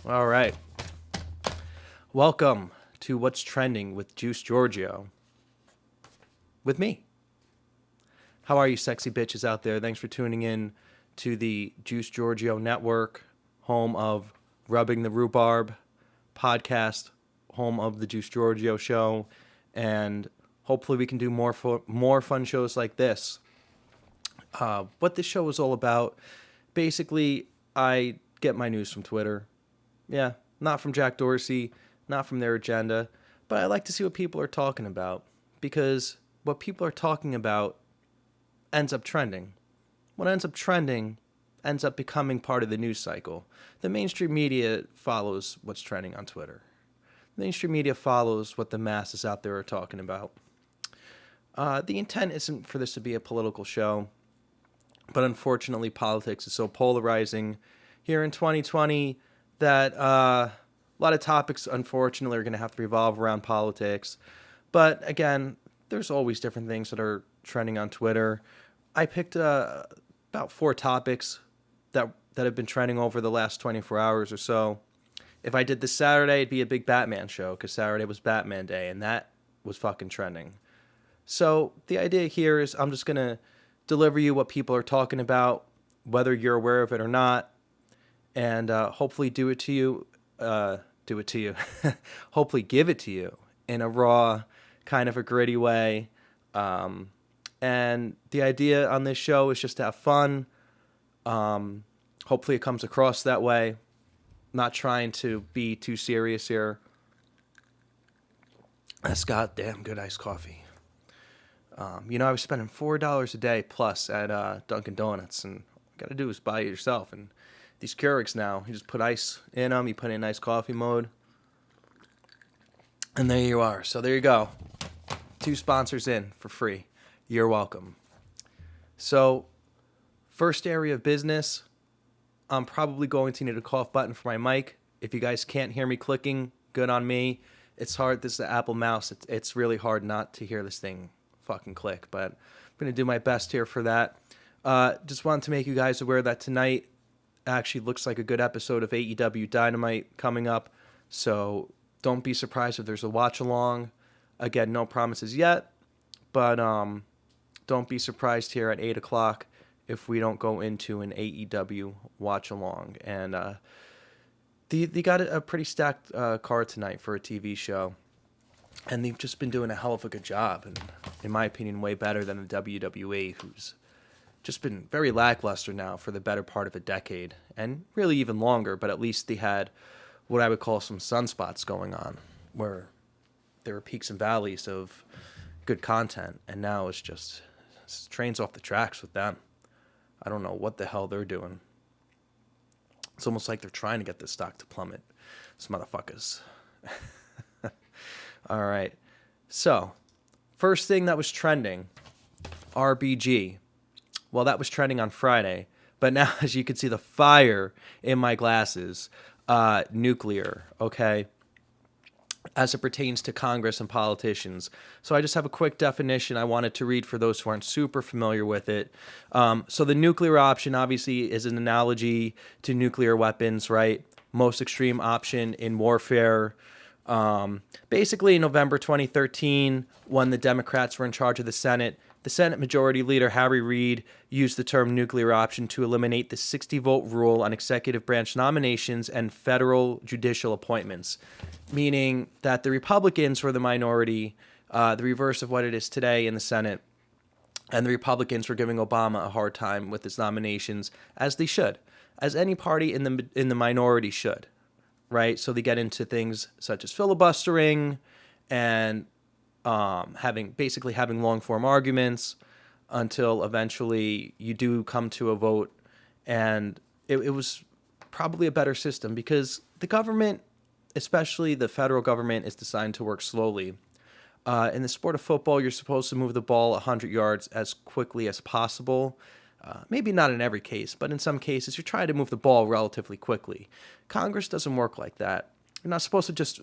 All right. Welcome to What's Trending with Juice Giorgio. With me. How are you, sexy bitches out there? Thanks for tuning in to the Juice Giorgio Network, home of Rubbing the Rhubarb podcast, home of the Juice Giorgio Show, and hopefully we can do more fun shows like this. What this show is all about, basically, I get my news from Twitter. Yeah, not from Jack Dorsey, not from their agenda, but I like to see what people are talking about, because what people are talking about ends up trending. What ends up trending ends up becoming part of the news cycle. The mainstream media follows what's trending on Twitter. The mainstream media follows what the masses out there are talking about. The intent isn't for this to be a political show, but unfortunately politics is so polarizing here in 2020 that a lot of topics, unfortunately, are going to have to revolve around politics. But again, there's always different things that are trending on Twitter. I picked about 4 topics that have been trending over the last 24 hours or so. If I did this Saturday, it'd be a big Batman show, because Saturday was Batman Day, and that was fucking trending. So the idea here is I'm just going to deliver you what people are talking about, whether you're aware of it or not, and hopefully do it to you. Hopefully give it to you in a raw, kind of a gritty way. And the idea on this show is just to have fun. Hopefully it comes across that way. Not trying to be too serious here. That's goddamn good iced coffee. I was spending $4 a day plus at Dunkin' Donuts, and all you gotta do is buy it yourself. And these Keurigs now, you just put ice in them, you put it in nice coffee mode, and there you are. So there you go. 2 sponsors in for free. You're welcome. So, first area of business, I'm probably going to need a cough button for my mic. If you guys can't hear me clicking, good on me. It's hard. This is the Apple mouse. It's really hard not to hear this thing fucking click, but I'm going to do my best here for that. Just wanted to make you guys aware that tonight actually looks like a good episode of AEW Dynamite coming up, so don't be surprised if there's a watch along. Again, no promises yet, but don't be surprised here at 8 o'clock if we don't go into an AEW watch along. And they got a pretty stacked card tonight for a TV show, and they've just been doing a hell of a good job, and in my opinion way better than the WWE, who's just been very lackluster now for the better part of a decade, and really even longer. But at least they had what I would call some sunspots going on, where there were peaks and valleys of good content, and now it's trains off the tracks with them. I don't know what the hell they're doing. It's almost like they're trying to get the stock to plummet. These motherfuckers. All right. So, first thing that was trending, RBG. Well, that was trending on Friday, but now, as you can see, the fire in my glasses, nuclear, okay, as it pertains to Congress and politicians. So I just have a quick definition I wanted to read for those who aren't super familiar with it. So the nuclear option, obviously, is an analogy to nuclear weapons, right? Most extreme option in warfare. Basically, in November 2013, when the Democrats were in charge of the Senate Majority Leader Harry Reid used the term nuclear option to eliminate the 60-vote rule on executive branch nominations and federal judicial appointments, meaning that the Republicans were the minority, the reverse of what it is today in the Senate, and the Republicans were giving Obama a hard time with his nominations, as they should, as any party in the minority should, right? So they get into things such as filibustering and having long form arguments until eventually you do come to a vote. And it was probably a better system, because the government, especially the federal government, is designed to work slowly. In the sport of football, you're supposed to move the ball 100 yards as quickly as possible. Maybe not in every case, but in some cases, you're trying to move the ball relatively quickly. Congress doesn't work like that. You're not supposed to just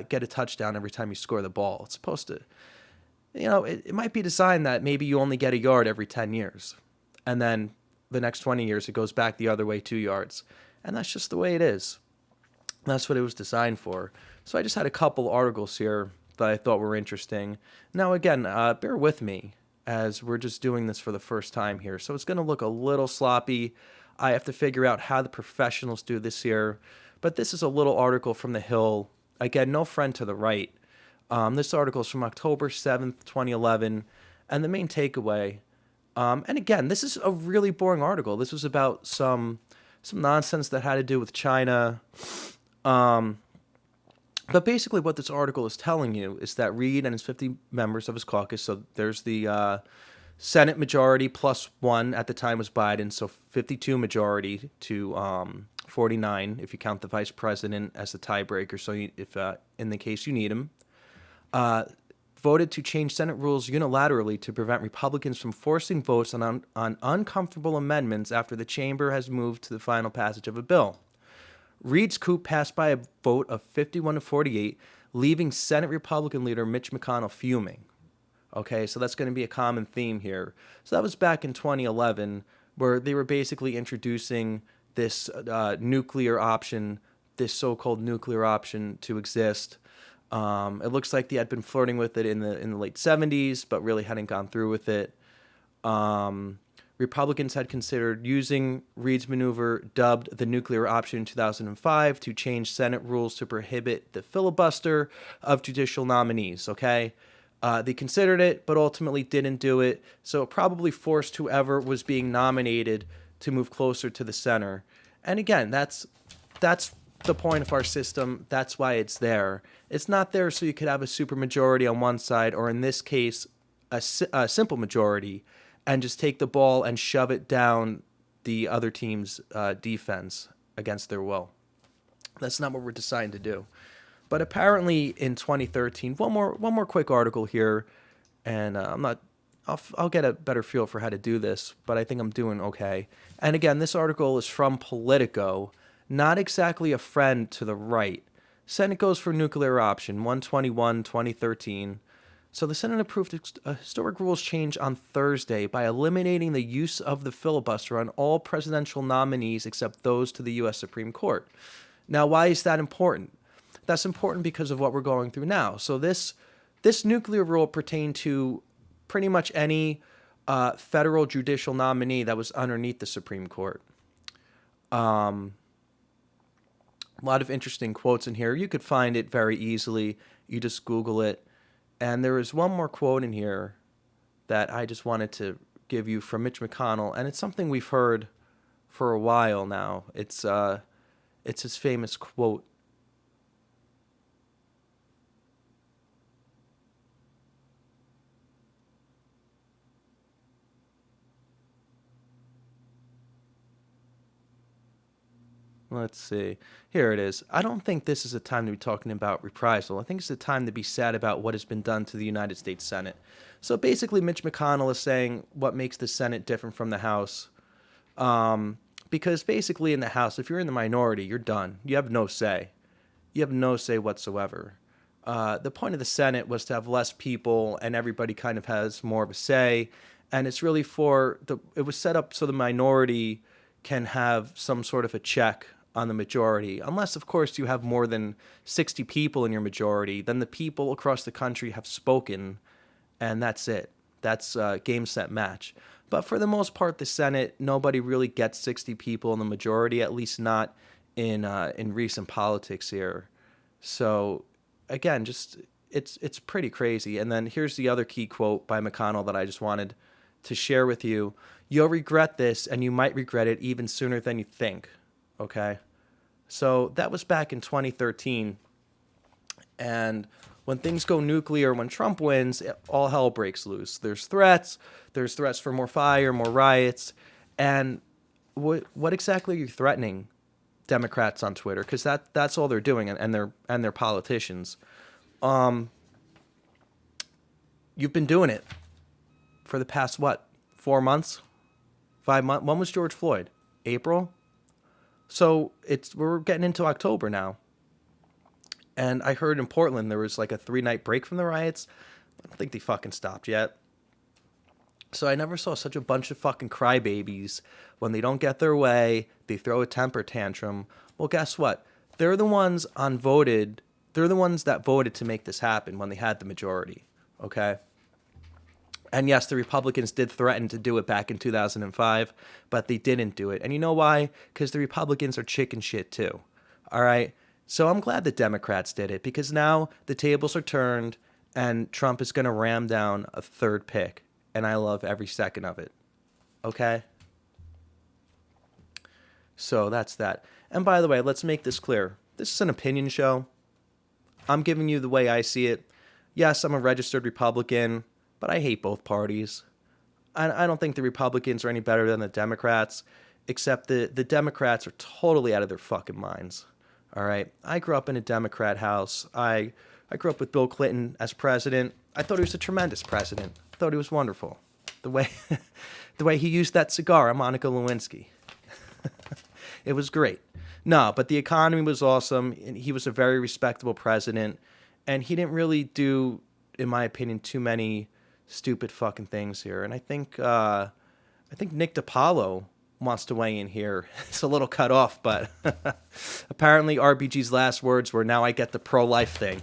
get a touchdown every time you score the ball. It's supposed to, it might be designed that maybe you only get a yard every 10 years. And then the next 20 years, it goes back the other way 2 yards. And that's just the way it is. That's what it was designed for. So I just had a couple articles here that I thought were interesting. Now, again, bear with me as we're just doing this for the first time here. So it's going to look a little sloppy. I have to figure out how the professionals do this here. But this is a little article from The Hill. Again, no friend to the right. This article is from October 7th, 2011. And the main takeaway, and again, this is a really boring article. This was about some nonsense that had to do with China. But basically what this article is telling you is that Reid and his 50 members of his caucus, so there's the Senate majority plus one at the time was Biden, so 52 majority to 49 if you count the vice president as the tiebreaker, so if in the case you need him, voted to change Senate rules unilaterally to prevent Republicans from forcing votes on uncomfortable amendments after the chamber has moved to the final passage of a bill. Reid's coup passed by a vote of 51 to 48, leaving Senate Republican leader Mitch McConnell fuming. Okay, so that's going to be a common theme here. So that was back in 2011, where they were basically introducing this nuclear option, this so-called nuclear option to exist. It looks like they had been flirting with it in the late 70s, but really hadn't gone through with it. Republicans had considered using Reid's maneuver, dubbed the nuclear option in 2005, to change Senate rules to prohibit the filibuster of judicial nominees, okay? They considered it, but ultimately didn't do it, so it probably forced whoever was being nominated to move closer to the center. And again, that's the point of our system. That's why it's there. It's not there so you could have a supermajority on one side, or in this case, a simple majority, and just take the ball and shove it down the other team's defense against their will. That's not what we're designed to do. But apparently in 2013, one more quick article here, and I'll get a better feel for how to do this, but I think I'm doing okay. And again, this article is from Politico, not exactly a friend to the right. Senate goes for nuclear option, 121, 2013. So the Senate approved a historic rules change on Thursday by eliminating the use of the filibuster on all presidential nominees except those to the U.S. Supreme Court. Now, why is that important? That's important because of what we're going through now. So this nuclear rule pertained to pretty much any federal judicial nominee that was underneath the Supreme Court. A lot of interesting quotes in here. You could find it very easily. You just Google it. And there is one more quote in here that I just wanted to give you from Mitch McConnell, and it's something we've heard for a while now. It's his famous quote. Let's see. Here it is. I don't think this is a time to be talking about reprisal. I think it's a time to be sad about what has been done to the United States Senate. So basically, Mitch McConnell is saying what makes the Senate different from the House. Because basically in the House, if you're in the minority, you're done. You have no say. You have no say whatsoever. The point of the Senate was to have less people and everybody kind of has more of a say. And it's really it was set up so the minority can have some sort of a check on the majority, unless, of course, you have more than 60 people in your majority, then the people across the country have spoken, and that's it. That's game, set, match. But for the most part, the Senate, nobody really gets 60 people in the majority, at least not in recent politics here. So, again, just it's pretty crazy. And then here's the other key quote by McConnell that I just wanted to share with you. You'll regret this, and you might regret it even sooner than you think. Okay, so that was back in 2013, and when things go nuclear, when Trump wins, all hell breaks loose. There's threats for more fire, more riots, and what exactly are you threatening Democrats on Twitter? Because that's all they're doing, and they're politicians. You've been doing it for the past 4 months, 5 months. When was George Floyd? April. So we're getting into October now. And I heard in Portland there was like a 3-night break from the riots. I don't think they fucking stopped yet. So I never saw such a bunch of fucking crybabies. When they don't get their way, they throw a temper tantrum. Well, guess what? They're the ones they're the ones that voted to make this happen when they had the majority, okay? And yes, the Republicans did threaten to do it back in 2005, but they didn't do it. And you know why? Because the Republicans are chicken shit too, all right? So I'm glad the Democrats did it, because now the tables are turned and Trump is going to ram down a third pick, and I love every second of it, okay? So that's that. And by the way, let's make this clear. This is an opinion show. I'm giving you the way I see it. Yes, I'm a registered Republican, but I hate both parties. I don't think the Republicans are any better than the Democrats, except the Democrats are totally out of their fucking minds. All right? I grew up in a Democrat house. I grew up with Bill Clinton as president. I thought he was a tremendous president. I thought he was wonderful. The way the way he used that cigar on Monica Lewinsky. It was great. No, but the economy was awesome. He was a very respectable president, and he didn't really do, in my opinion, too many stupid fucking things here. And I think Nick DePaolo wants to weigh in here. It's a little cut off, but apparently RBG's last words were, "Now I get the pro-life thing."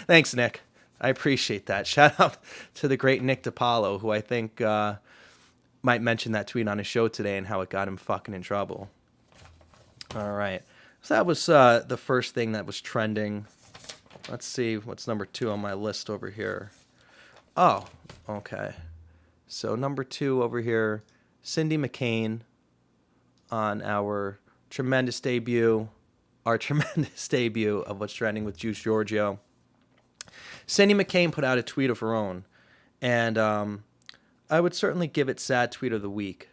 Thanks, Nick. I appreciate that. Shout out to the great Nick DePaolo, who I think might mention that tweet on his show today and how it got him fucking in trouble. All right. So that was the first thing that was trending. Let's see what's number 2 on my list over here. Oh, okay. So number 2 over here, Cindy McCain on our tremendous debut of what's trending with Juice Giorgio. Cindy McCain put out a tweet of her own, and I would certainly give it sad tweet of the week.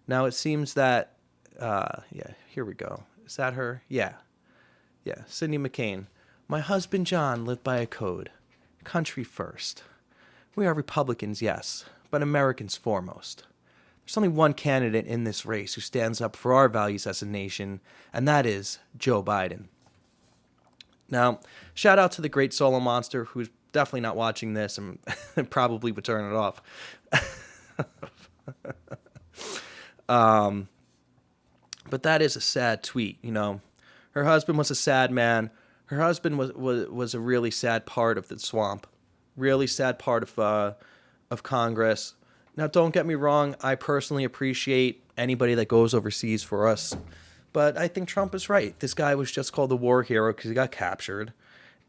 Now it seems that, here we go. Is that her? Yeah, Cindy McCain. My husband John lived by a code. Country first. We are Republicans, yes, but Americans foremost. There's only one candidate in this race who stands up for our values as a nation, and that is Joe Biden. Now, shout out to the great Solo Monster, who's definitely not watching this and probably would turn it off. But that is a sad tweet, you know. Her husband was a sad man. Her husband was a really sad part of the swamp, really sad part of Congress. Now, don't get me wrong. I personally appreciate anybody that goes overseas for us, but I think Trump is right. This guy was just called the war hero because he got captured,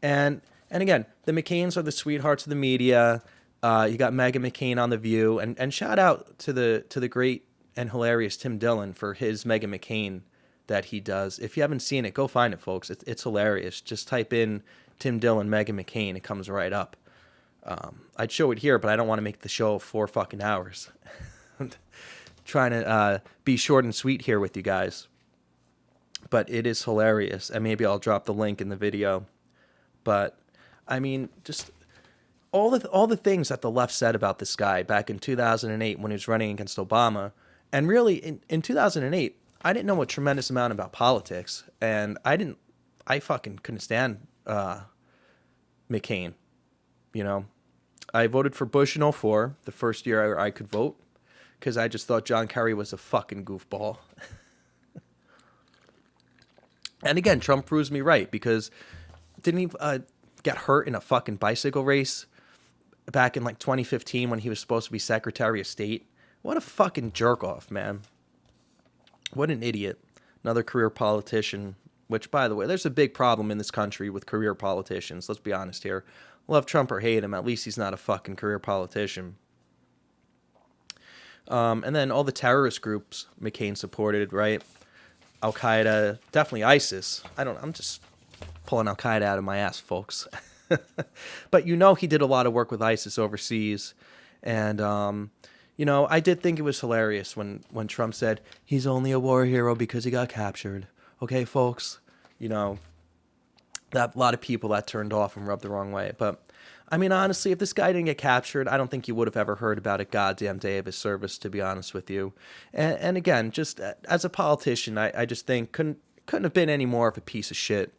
and again, the McCains are the sweethearts of the media. You got Meghan McCain on The View, and shout out to the great and hilarious Tim Dillon for his Meghan McCain that he does. If you haven't seen it, go find it, folks. It's hilarious. Just type in Tim Dillon, Meghan McCain. It comes right up. I'd show it here, but I don't want to make the show 4 fucking hours. I'm trying to be short and sweet here with you guys. But it is hilarious, and maybe I'll drop the link in the video. But, I mean, just all the things that the left said about this guy back in 2008 when he was running against Obama. And really, in 2008, I didn't know a tremendous amount about politics, and I fucking couldn't stand McCain, you know. I voted for Bush in 2004, the first year I could vote, because I just thought John Kerry was a fucking goofball. And again, Trump proves me right, because didn't he get hurt in a fucking bicycle race back in like 2015 when he was supposed to be Secretary of State? What a fucking jerk-off, man. What an idiot. Another career politician, which, by the way, there's a big problem in this country with career politicians. Let's be honest here. Love Trump or hate him, at least he's not a fucking career politician. And then all the terrorist groups McCain supported, right? Al-Qaeda, definitely ISIS. I'm just pulling Al-Qaeda out of my ass, folks. But you know he did a lot of work with ISIS overseas. And, you know, I did think it was hilarious when Trump said, he's only a war hero because he got captured. Okay, folks? You know, that a lot of people that turned off and rubbed the wrong way. But, I mean, honestly, if this guy didn't get captured, I don't think you would have ever heard about a goddamn day of his service, to be honest with you. And again, just as a politician, I just think couldn't have been any more of a piece of shit.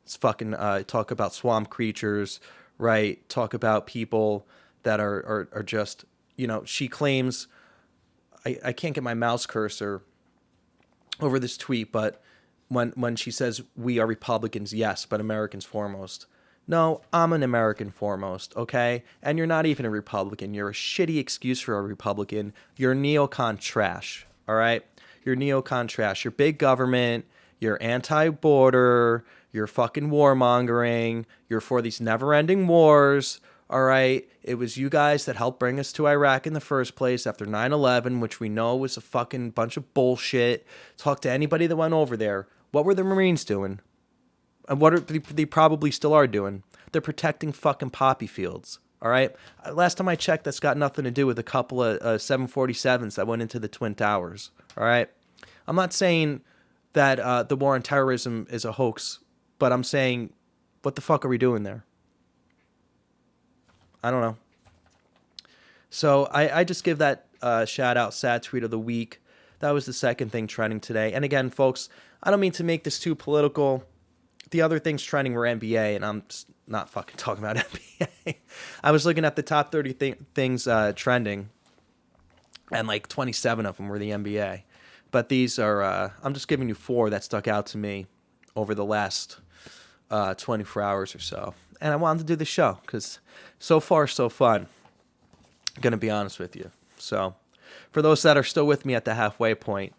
It's fucking talk about swamp creatures, right? Talk about people that are just, you know, she claims, I can't get my mouse cursor over this tweet, but when she says we are Republicans, yes, but Americans foremost. No, I'm an American foremost, okay? And you're not even a Republican. You're a shitty excuse for a Republican. You're neocon trash, all right? You're neocon trash. You're big government. You're anti-border. You're fucking warmongering. You're for these never-ending wars, all right? It was you guys that helped bring us to Iraq in the first place after 9/11, which we know was a fucking bunch of bullshit. Talk to anybody that went over there. What were the Marines doing? And what are they probably still are doing? They're protecting fucking poppy fields. All right. Last time I checked, that's got nothing to do with a couple of 747s that went into the Twin Towers. All right. I'm not saying that the war on terrorism is a hoax, but I'm saying, what the fuck are we doing there? I don't know. So I just give that shout out, sad tweet of the week. That was the second thing trending today. And again, folks, I don't mean to make this too political. The other things trending were NBA, and I'm just not fucking talking about NBA. I was looking at the top 30 things trending, and like 27 of them were the NBA. But these are, I'm just giving you 4 that stuck out to me over the last 24 hours or so. And I wanted to do the show because so far, so fun. I'm going to be honest with you. So for those that are still with me at the halfway point,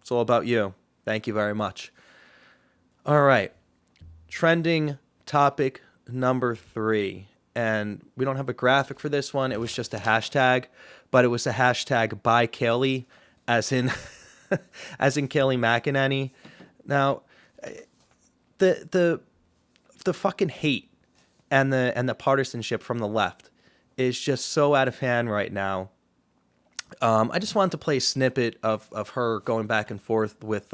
it's all about you. Thank you very much. All right, trending topic number 3, and we don't have a graphic for this one. It was just a hashtag, but it was a hashtag by Kayleigh, as in Kayleigh McEnany. Now, the fucking hate and the partisanship from the left is just so out of hand right now. I just wanted to play a snippet of her going back and forth with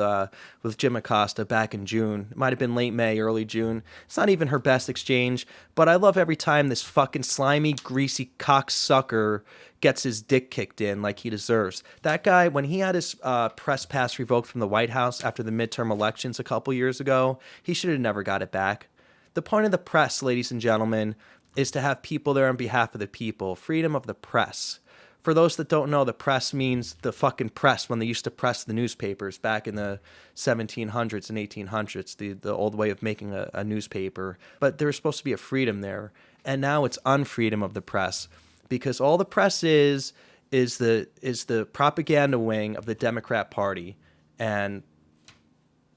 Jim Acosta back in June. It might have been late May, early June. It's not even her best exchange, but I love every time this fucking slimy, greasy cocksucker gets his dick kicked in like he deserves. That guy, when he had his press pass revoked from the White House after the midterm elections a couple years ago, he should have never got it back. The point of the press, ladies and gentlemen, is to have people there on behalf of the people. Freedom of the press. For those that don't know, the press means the fucking press when they used to press the newspapers back in the 1700s and 1800s, the old way of making a newspaper. But there was supposed to be a freedom there. And now it's unfreedom of the press because all the press is the propaganda wing of the Democrat Party. And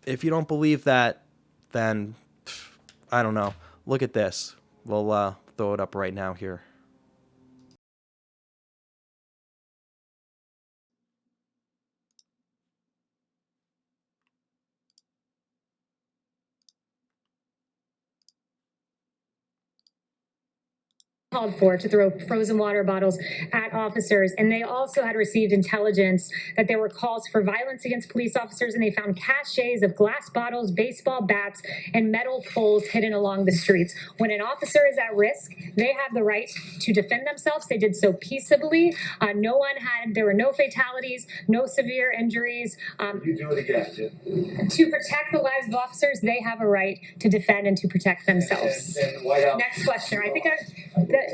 if you don't believe that, then I don't know. Look at this. We'll throw it up right now here. Called for to throw frozen water bottles at officers, and they also had received intelligence that there were calls for violence against police officers, and they found caches of glass bottles, baseball bats, and metal poles hidden along the streets. When an officer is at risk, they have the right to defend themselves. They did so peaceably. There were no fatalities, no severe injuries. You do it again, Jim. To protect the lives of officers, they have a right to defend and to protect themselves. And the White House. Next question. I think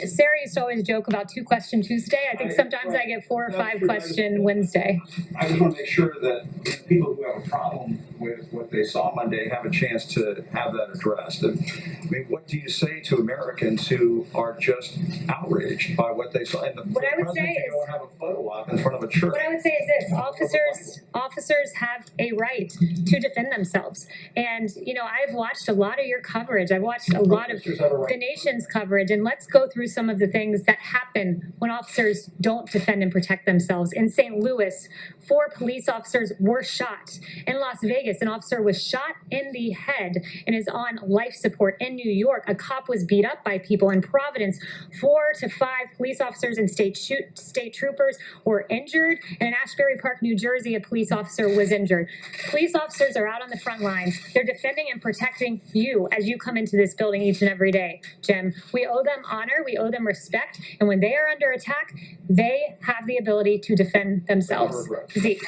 Sarah used to always joke about 2-question Tuesday. I think sometimes I get 4 or 5 question Wednesday. I just want to make sure that people who have a problem with what they saw Monday have a chance to have that addressed. And, I mean, what do you say to Americans who are just outraged by what they saw? And what I would say is, don't have a photo op in front of a church. What I would say is this: officers have a right to defend themselves. And I've watched a lot of your coverage. I've watched a lot of the nation's coverage, and let's go through some of the things that happen when officers don't defend and protect themselves. In St. Louis, 4 police officers were shot. In Las Vegas, an officer was shot in the head and is on life support. In New York, a cop was beat up by people. In Providence, 4 to 5 police officers and state troopers were injured. And in Ashbury Park, New Jersey, a police officer was injured. Police officers are out on the front lines. They're defending and protecting you as you come into this building each and every day, Jim. We owe them honor. We owe them respect. And when they are under attack, they have the ability to defend themselves. Zeke.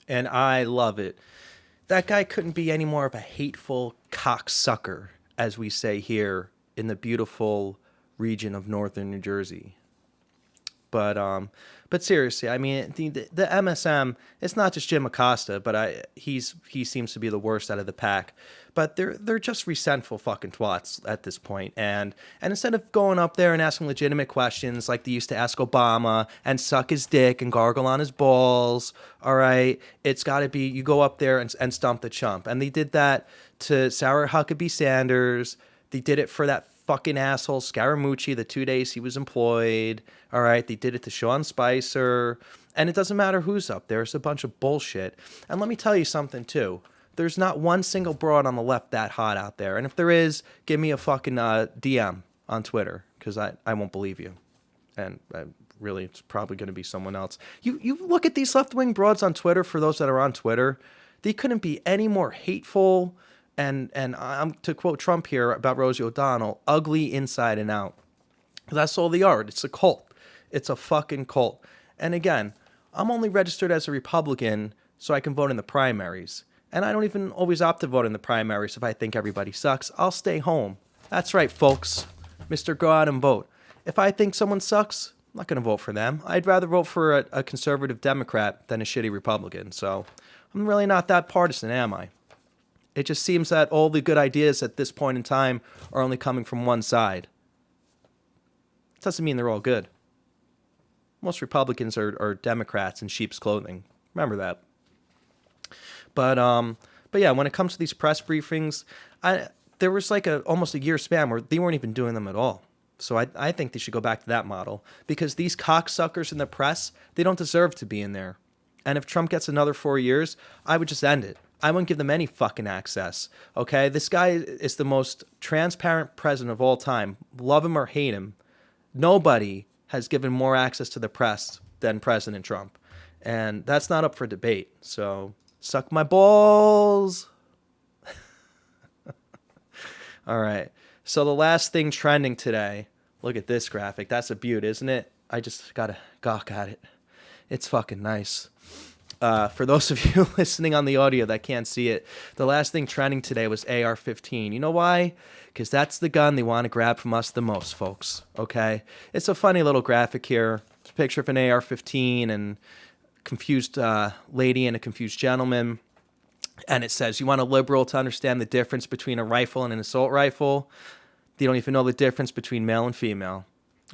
And I love it. That guy couldn't be any more of a hateful cocksucker, as we say here in the beautiful region of northern New Jersey. But seriously, I mean, the MSM, it's not just Jim Acosta, but he seems to be the worst out of the pack. But they're just resentful fucking twats at this point. And instead of going up there and asking legitimate questions like they used to ask Obama and suck his dick and gargle on his balls, all right, it's got to be you go up there and stump the chump. And they did that to Sarah Huckabee Sanders. They did it for that fucking asshole Scaramucci the 2 days he was employed. All right, they did it to Sean Spicer. And it doesn't matter who's up there. It's a bunch of bullshit. And let me tell you something, too. There's not one single broad on the left that hot out there. And if there is, give me a fucking DM on Twitter, because I won't believe you. And really, it's probably going to be someone else. You look at these left-wing broads on Twitter, for those that are on Twitter, they couldn't be any more hateful and I'm to quote Trump here about Rosie O'Donnell, ugly inside and out. That's all they are. It's a cult. It's a fucking cult. And again, I'm only registered as a Republican so I can vote in the primaries. And I don't even always opt to vote in the primaries if I think everybody sucks. I'll stay home. That's right, folks. Mr. Go out and vote. If I think someone sucks, I'm not going to vote for them. I'd rather vote for a conservative Democrat than a shitty Republican. So I'm really not that partisan, am I? It just seems that all the good ideas at this point in time are only coming from one side. It doesn't mean they're all good. Most Republicans are Democrats in sheep's clothing. Remember that. But yeah, when it comes to these press briefings, there was like almost a year span where they weren't even doing them at all. So I think they should go back to that model, because these cocksuckers in the press, they don't deserve to be in there. And if Trump gets another 4 years, I would just end it. I wouldn't give them any fucking access, okay? This guy is the most transparent president of all time. Love him or hate him. Nobody has given more access to the press than President Trump. And that's not up for debate. So, suck my balls. All right. So the last thing trending today, look at this graphic. That's a beaut, isn't it? I just got to gawk at it. It's fucking nice. For those of you listening on the audio that can't see it, the last thing trending today was AR-15. You know why? Because that's the gun they want to grab from us the most, folks. Okay? It's a funny little graphic here. It's a picture of an AR-15 and confused lady and a confused gentleman. And it says, you want a liberal to understand the difference between a rifle and an assault rifle? They don't even know the difference between male and female.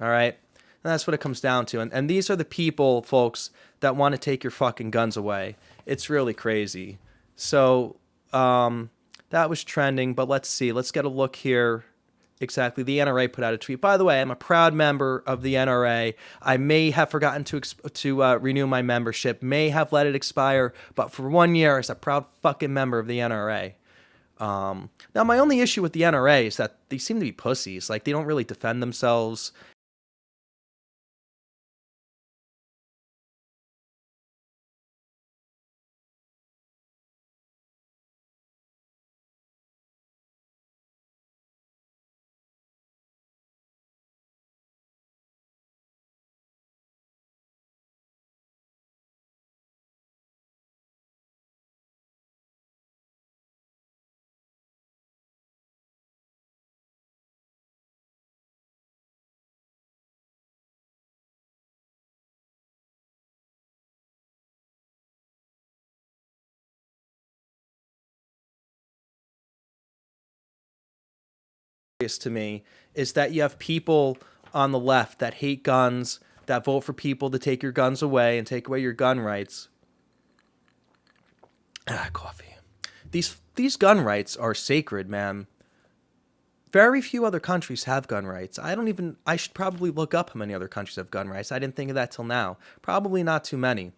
All right? And that's what it comes down to. And these are the people, folks, that want to take your fucking guns away. It's really crazy. So that was trending, but let's see. Let's get a look here. Exactly. The NRA put out a tweet. By the way, I'm a proud member of the NRA. I may have forgotten to renew my membership, may have let it expire, but for 1 year, as a proud fucking member of the NRA. Now, my only issue with the NRA is that they seem to be pussies. Like, they don't really defend themselves. To me is that you have people on the left that hate guns, that vote for people to take your guns away and take away your gun rights. Coffee. These gun rights are sacred, man. Very few other countries have gun rights. I should probably look up how many other countries have gun rights. I didn't think of that till now. Probably not too many.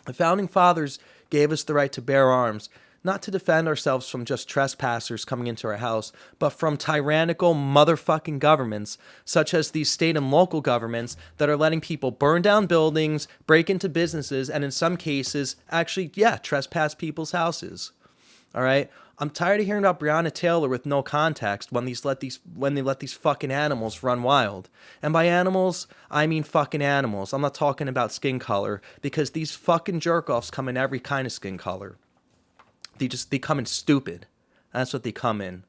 The founding fathers gave us the right to bear arms, not to defend ourselves from just trespassers coming into our house, but from tyrannical motherfucking governments, such as these state and local governments that are letting people burn down buildings, break into businesses, and in some cases, actually, trespass people's houses. All right? I'm tired of hearing about Breonna Taylor with no context when they let these fucking animals run wild. And by animals, I mean fucking animals. I'm not talking about skin color, because these fucking jerk-offs come in every kind of skin color. They come in stupid. That's what they come in.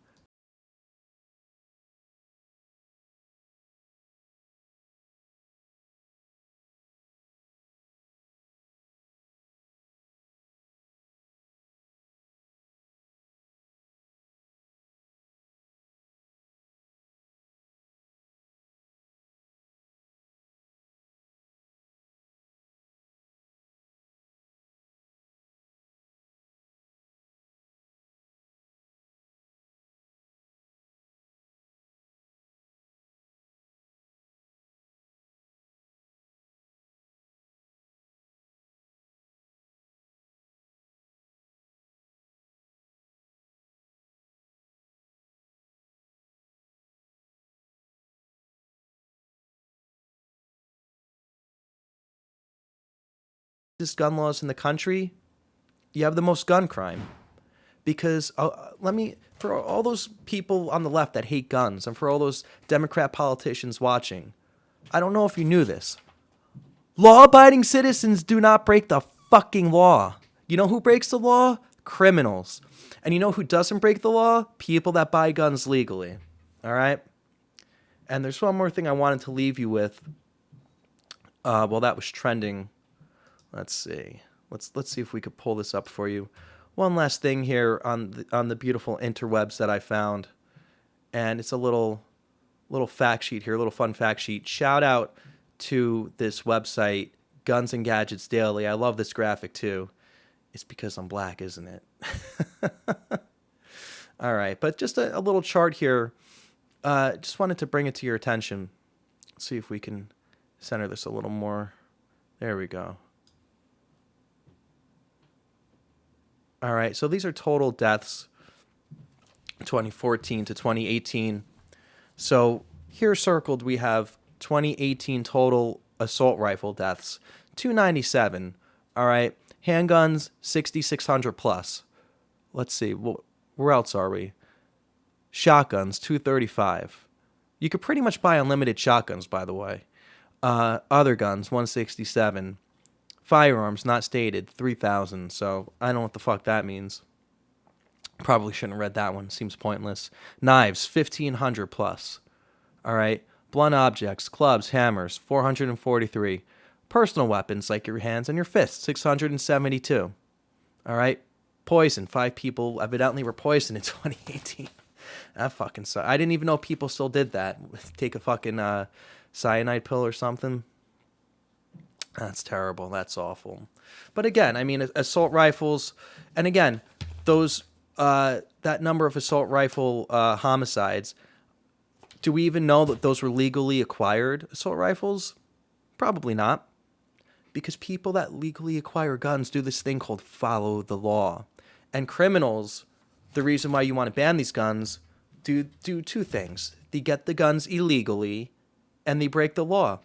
gun laws in the country, you have the most gun crime. Because for all those people on the left that hate guns, and for all those Democrat politicians watching, I don't know if you knew this. Law-abiding citizens do not break the fucking law. You know who breaks the law? Criminals. And you know who doesn't break the law? People that buy guns legally. All right? And there's one more thing I wanted to leave you with. Well, that was trending. Let's see. Let's see if we could pull this up for you. One last thing here on the beautiful interwebs that I found. And it's a little fact sheet here, a little fun fact sheet. Shout out to this website, Guns and Gadgets Daily. I love this graphic too. It's because I'm black, isn't it? All right, but just a little chart here. Just wanted to bring it to your attention. Let's see if we can center this a little more. There we go. All right, so these are total deaths, 2014 to 2018. So here circled, we have 2018 total assault rifle deaths, 297. All right, handguns, 6,600 plus. Let's see, where else are we? Shotguns, 235. You could pretty much buy unlimited shotguns, by the way. Other guns, 167. Firearms, not stated, 3,000. So I don't know what the fuck that means. Probably shouldn't have read that one. Seems pointless. Knives, 1,500 plus. All right. Blunt objects, clubs, hammers, 443. Personal weapons like your hands and your fists, 672. All right. Poison, 5 people evidently were poisoned in 2018. That fucking sucks. I didn't even know people still did that. Take a fucking cyanide pill or something. That's terrible. That's awful. But again, I mean, assault rifles, and again, those that number of assault rifle homicides, do we even know that those were legally acquired assault rifles? Probably not. Because people that legally acquire guns do this thing called follow the law. And criminals, the reason why you want to ban these guns, do 2 things. They get the guns illegally, and they break the law.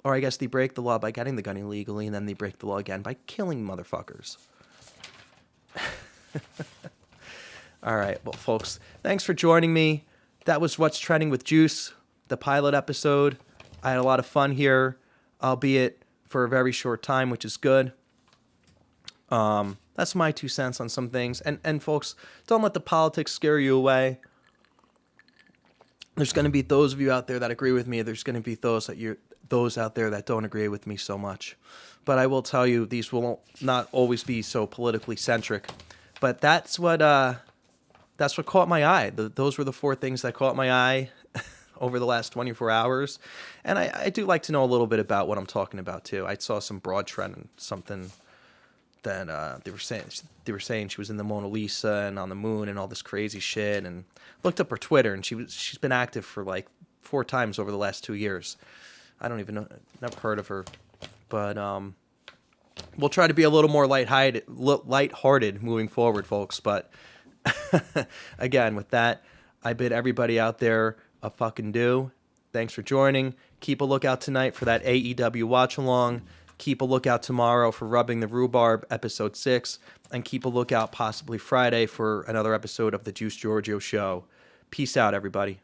Or I guess they break the law by getting the gun illegally, and then they break the law again by killing motherfuckers. All right, well, folks, thanks for joining me. That was What's Trending with Juice, the pilot episode. I had a lot of fun here, albeit for a very short time, which is good. That's my 2 cents on some things. And folks, don't let the politics scare you away. There's going to be those of you out there that agree with me. There's going to be those out there that don't agree with me so much. But I will tell you, these will not always be so politically centric. But that's what caught my eye. Those were the 4 things that caught my eye over the last 24 hours. And I do like to know a little bit about what I'm talking about, too. I saw some broad trend and something that they were saying she was in the Mona Lisa and on the moon and all this crazy shit, and looked up her Twitter, and she's been active for like 4 times over the last 2 years. I don't even know, never heard of her, but we'll try to be a little more lighthearted moving forward, folks. But again, with that, I bid everybody out there a fucking do. Thanks for joining. Keep a lookout tonight for that AEW watch along. Keep a lookout tomorrow for Rubbing the Rhubarb, episode 6. And keep a lookout possibly Friday for another episode of the Juice Giorgio Show. Peace out, everybody.